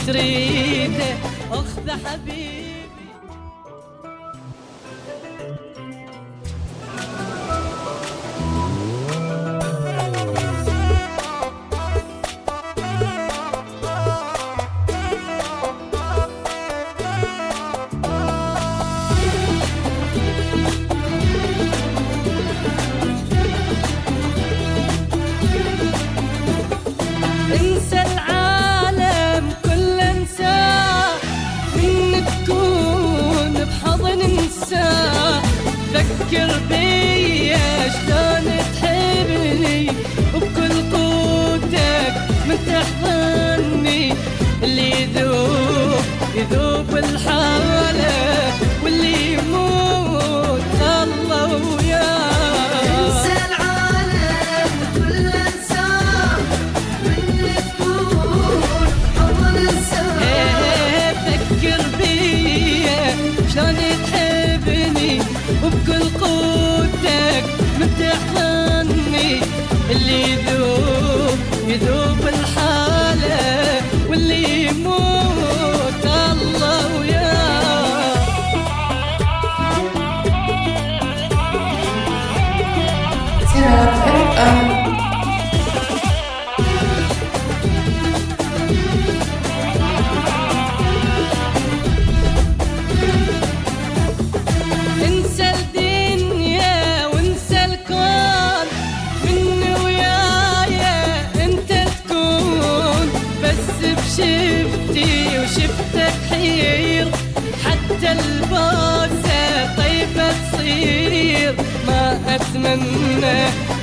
تريده اخذ حبيبي. انسى العالم كله انساه، من تكون بحضن انساه. فكر بيا شلون تحبني وبكل قوتك من تحضني. اللي يذوب يذوب الحالة، واللي يموت الله وياه. شلون تحبني وبكل قوتك من تحضني. اللي يذوب يذوب الحالة، واللي يموت الله وياه. انسى الدنيا وانسى الكون، مني ويايا انت تكون. بس بشفتي وشفتك حير، حتى البوسة طيبة تصير. ما اتمنى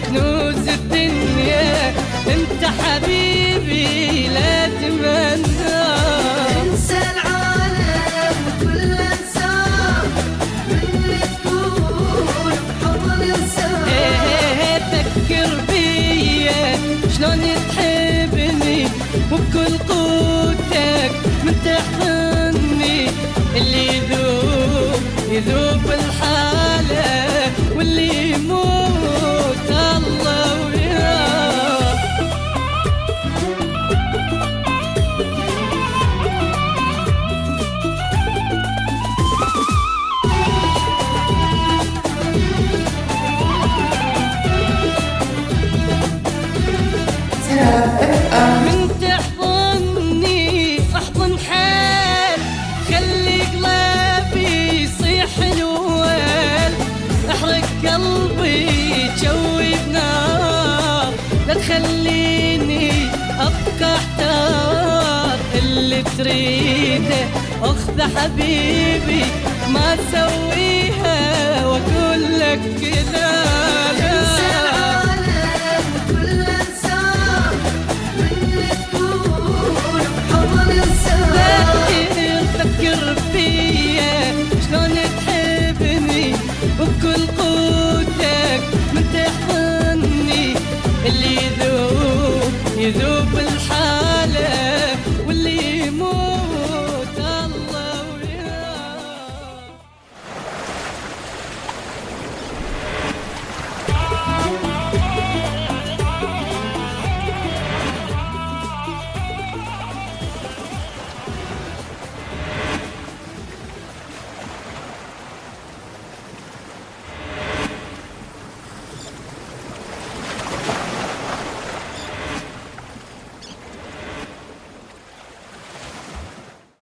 كنوز الدنيا، انت حبيبي لا تمنى. انسى العالم كله انساه، من تكون بحضن انساه. فكر بيا شلون تحبني وبكل قوتك من تحضني. اللي يذوب يذوب الحالة، واللي يموت الله وياه. من تحضني احضن حال، خلي قلبي يصيح الوال. احرق قلبي جوي بنار، لا تخليني ابقى احتار. اللي تريده اخذ حبيبي، ما اسويها واقول لك لا لا. فكر فيا شلون تحبني وبكل قوتك من تحضني. اللي يذوب يذوب